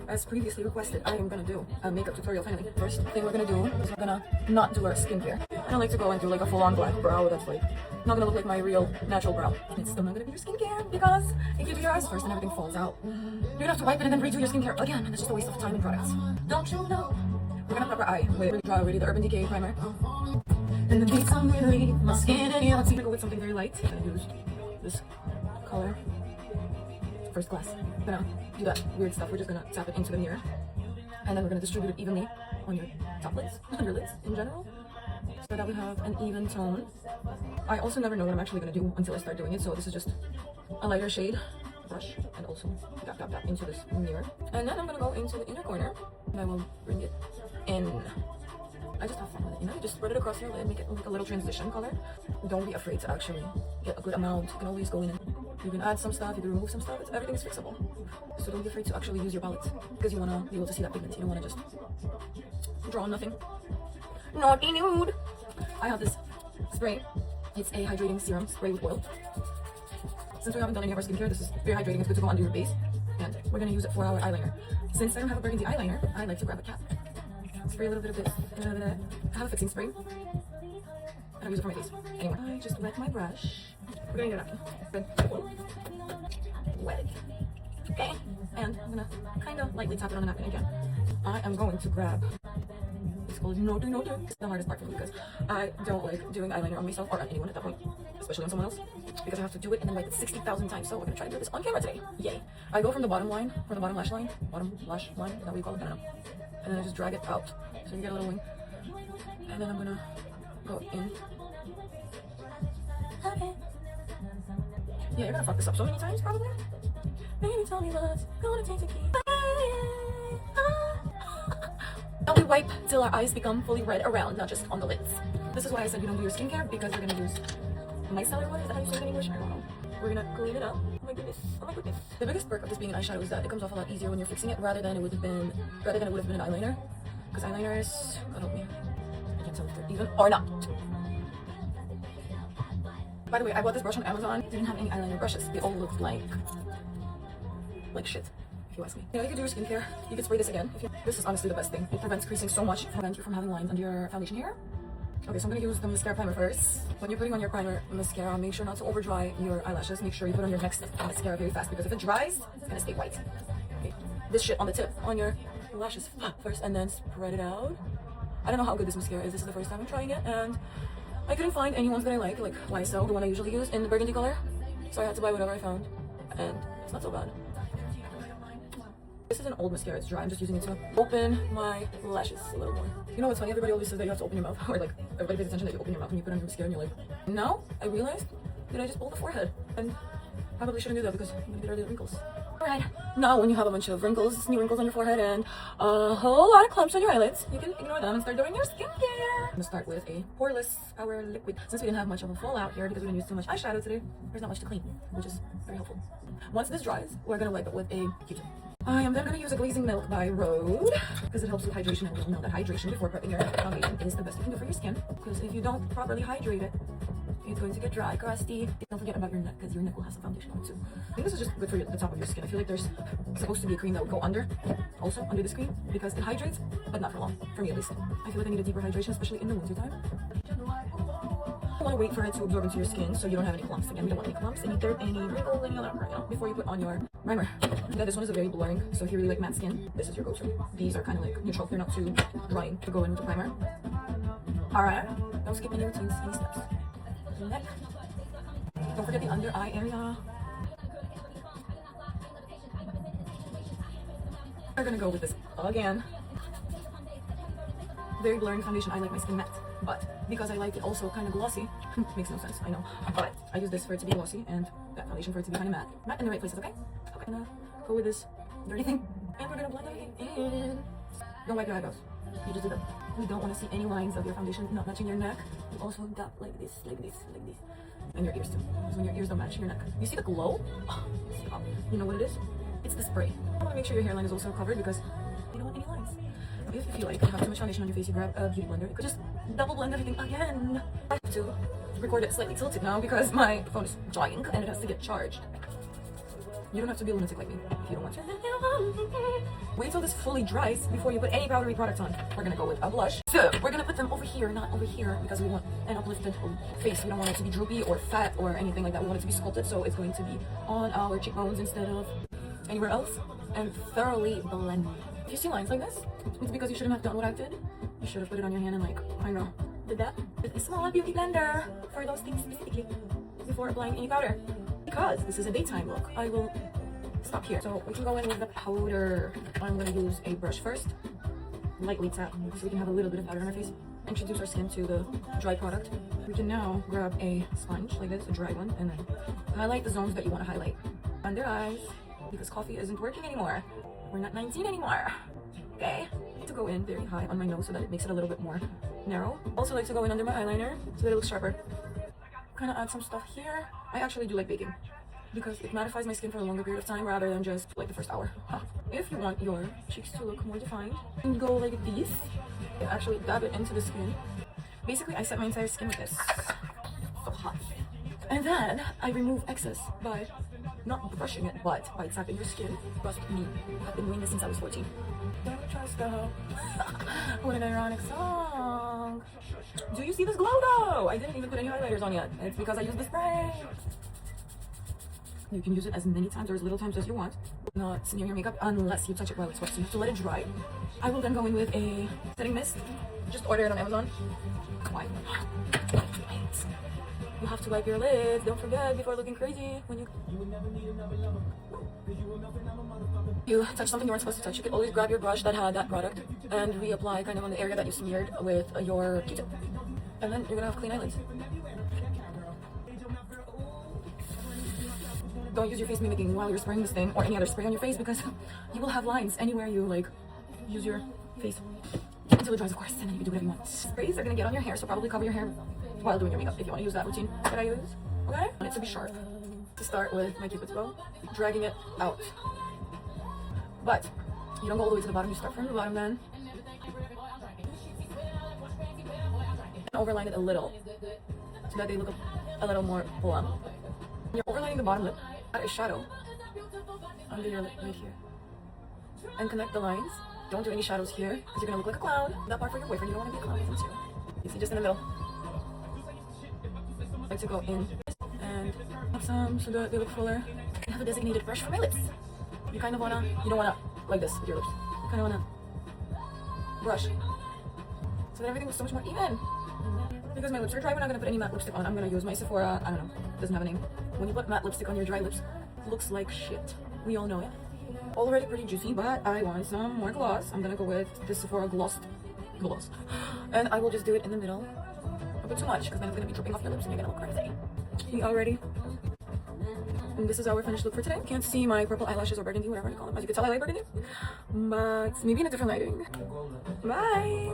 as previously requested, I am gonna do a makeup tutorial finally. First thing we're gonna do is we're gonna not do our skincare. I don't like to go and do like a full-on black brow that's like not gonna look like my real natural brow. It's still not gonna be your skincare because if you do your eyes first and everything falls out, you're gonna have to wipe it and then redo your skincare again, and it's just a waste of time and products. Don't you know? We're gonna prep our eye with really dry already the Urban Decay primer. And then beat some relief my skin and yeah, let's go with something very light. I'm gonna use this color. First class. I'm gonna do that weird stuff. We're just gonna tap it into the mirror, and then we're gonna distribute it evenly on your top lids, on your lids in general, so that we have an even tone. I also never know what I'm actually gonna do until I start doing it, so this is just a lighter shade brush, and also tap tap tap into this mirror, and then I'm gonna go into the inner corner, and I will bring it in. I just have fun with it, you know? You just spread it across your lid, make it like a little transition color. Don't be afraid to actually get a good amount. You can always go in and you can add some stuff, you can remove some stuff. Everything's fixable. So don't be afraid to actually use your palette because you want to be able to see that pigment. You don't want to just draw nothing. Naughty nude! I have this spray. It's a hydrating serum spray with oil. Since we haven't done any of our skincare, this is very hydrating. It's good to go under your base. And we're going to use it for our eyeliner. Since I don't have a burgundy eyeliner, I like to grab a cap. Spray a little bit of this, a little bit of that. I have a fixing spray. I don't use it for my face. Anyway, I just wet my brush. We're gonna get it up. Wet it. Okay. And I'm gonna kind of lightly tap it on the napkin again. I am going to grab. It's called no do. It's the hardest part for me because I don't like doing eyeliner on myself or on anyone at that point, especially on someone else, because I have to do it and then wipe it 60,000 times. So we're gonna try to do this on camera today. Yay! I go from the bottom line, from the bottom lash line, is that what you call it? I don't know. And then I just drag it out so you get a little wing. And then I'm gonna go in. Okay. Yeah, you're gonna fuck this up so many times probably. Maybe tell me what's gonna take to keep. Now we wipe till our eyes become fully red around, not just on the lids. This is why I said you don't do your skincare, because you're gonna use micellar water. Is that how you say it in English? I don't know. We're gonna clean it up. Oh my goodness. Oh my goodness. The biggest perk of this being an eyeshadow is that it comes off a lot easier when you're fixing it rather than it would have been an eyeliner. Because eyeliners, God help me, I can't tell if they're even or not. By the way, I bought this brush on Amazon. It didn't have any eyeliner brushes. They all looked like shit, if you ask me. You know, you could do your skincare. You could spray this again. This is honestly the best thing. It prevents creasing so much. It prevents you from having lines under your foundation here. Okay, so I'm gonna use the mascara primer first. When you're putting on your primer mascara, make sure not to over dry your eyelashes. Make sure you put on your next mascara very fast, because if it dries, it's gonna stay white. Okay, this shit on the tip on your lashes first, and then spread it out. I don't know how good this mascara is. This is the first time I'm trying it, and I couldn't find any ones that I like YSL, the one I usually use in the burgundy color. So I had to buy whatever I found, and it's not so bad. This is an old mascara, it's dry. I'm just using it to open my lashes a little more. You know what's funny? Everybody always says that you have to open your mouth, or like everybody pays attention that you open your mouth when you put on your mascara, and you're like, now I realized that I just pulled the forehead, and probably shouldn't do that because I'm gonna get early wrinkles. Alright, now when you have a bunch of wrinkles, new wrinkles on your forehead, and a whole lot of clumps on your eyelids, you can ignore them and start doing your skincare. I'm gonna start with a poreless Power Liquid. Since we didn't have much of a fallout here because we didn't use too much eyeshadow today, there's not much to clean, which is very helpful. Once this dries, we're gonna wipe it with a Q-tip. I am then going to use a Glazing Milk by Rhode because it helps with hydration, and we all know that hydration before prepping your foundation is the best you can do for your skin, because if you don't properly hydrate it, it's going to get dry, crusty. Don't forget about your neck, because your neck will have some foundation on it too. I think this is just good for the top of your skin. I feel like there's supposed to be a cream that would go under the screen, because it hydrates, but not for long, for me at least. I feel like I need a deeper hydration, especially in the winter time. You want to wait for it to absorb into your skin so you don't have any clumps. Again, you don't want any clumps, any dirt, any wrinkles, any other, before you put on your primer. Yeah, this one is a very blurring, so if you really like matte skin, this is your go-to. These are kind of like neutral, they're not too drying to go in with the primer. Alright, don't skip any routines, any steps. Neck. Don't forget the under eye area. We're gonna go with this again. Very blurring foundation. I like my skin matte, but because I like it also kind of glossy, makes no sense, I know, but I use this for it to be glossy and that foundation for it to be kind of matte. Matte in the right places, okay? Okay, I'm gonna go with this dirty thing, and we're gonna blend everything in. Don't wipe your eyebrows. You just do that. You don't want to see any lines of your foundation not matching your neck. You also dab like this, like this, like this. And your ears too, because when your ears don't match your neck. You see the glow? Oh, stop. You know what it is? It's the spray. I want to make sure your hairline is also covered, because you don't want any lines. If you feel like you have too much foundation on your face, you grab a beauty blender. You could just double blend everything again. I have to record it slightly tilted now because my phone is dying and it has to get charged. You don't have to be a lunatic like me if you don't want to. Wait till this fully dries before you put any powdery products on. We're gonna go with a blush. So we're gonna put them over here, not over here, because we want an uplifted face. We don't want it to be droopy or fat or anything like that. We want it to be sculpted, so it's going to be on our cheekbones instead of anywhere else, and thoroughly blend. If you see lines like this, it's because you shouldn't have done what I did. You should have put it on your hand and like, I know, did that with a small beauty blender for those things specifically before applying any powder. Because this is a daytime look, I will stop here. So we can go in with the powder. I'm gonna use a brush first, lightly tap, so we can have a little bit of powder on our face. Introduce our skin to the dry product. We can now grab a sponge like this, a dry one, and then highlight the zones that you want to highlight. Under eyes, because coffee isn't working anymore. We're not 19 anymore. Okay? I like to go in very high on my nose so that it makes it a little bit more narrow. Also like to go in under my eyeliner so that it looks sharper. Kind of add some stuff here. I actually do like baking because it mattifies my skin for a longer period of time rather than just like the first hour. If you want your cheeks to look more defined, you can go like this. You actually dab it into the skin. Basically, I set my entire skin with this. So hot. And then I remove excess by not brushing it, but by tapping your skin. Trust me, I've been doing this since I was 14. Don't trust go. What an ironic song. Do you see this glow though? I didn't even put any highlighters on yet. It's because I used the spray. You can use it as many times or as little times as you want. Not smear your makeup unless you touch it while it's wet. So you have to let it dry. I will then go in with a setting mist. Just order it on Amazon. Why? You have to wipe your lids. Don't forget before looking crazy when you touch something you weren't supposed to touch. You can always grab your brush that had that product and reapply kind of on the area that you smeared with your Q-tip. And then you're gonna have clean eyelids. Don't use your face mimicking while you're spraying this thing or any other spray on your face because you will have lines anywhere you like use your face until it dries, of course, and then you can do whatever you want. Sprays are gonna get on your hair, so probably cover your hair while doing your makeup if you want to use that routine that I use. Okay? I want it to be sharp. To start with my Cupid's bow, dragging it out. But you don't go all the way to the bottom, you start from the bottom then. And overline it a little so that they look a little more plump. You're overlining the bottom lip, add a shadow under your lip right here. And connect the lines. Don't do any shadows here because you're gonna look like a clown. That part for your boyfriend, you don't want to be a clown with him too. You see, just in the middle. I like to go in and have some so that they look fuller. I have a designated brush for my lips. You kind of wanna, you don't wanna like this with your lips. You kind of wanna brush so that everything looks so much more even. Because my lips are dry, we're not gonna put any matte lipstick on. I'm gonna use my Sephora, I don't know, doesn't have a name. When you put matte lipstick on your dry lips, it looks like shit. We all know it. Already pretty juicy, but I want some more gloss. I'm gonna go with the Sephora gloss. And I will just do it in the middle. Don't put too much, because then it's gonna be dripping off your lips and you're gonna look crazy. You all ready? And this is our finished look for today. Can't see my purple eyelashes or burgundy, whatever you call them. As you can tell, I like burgundy. But maybe in a different lighting. Bye!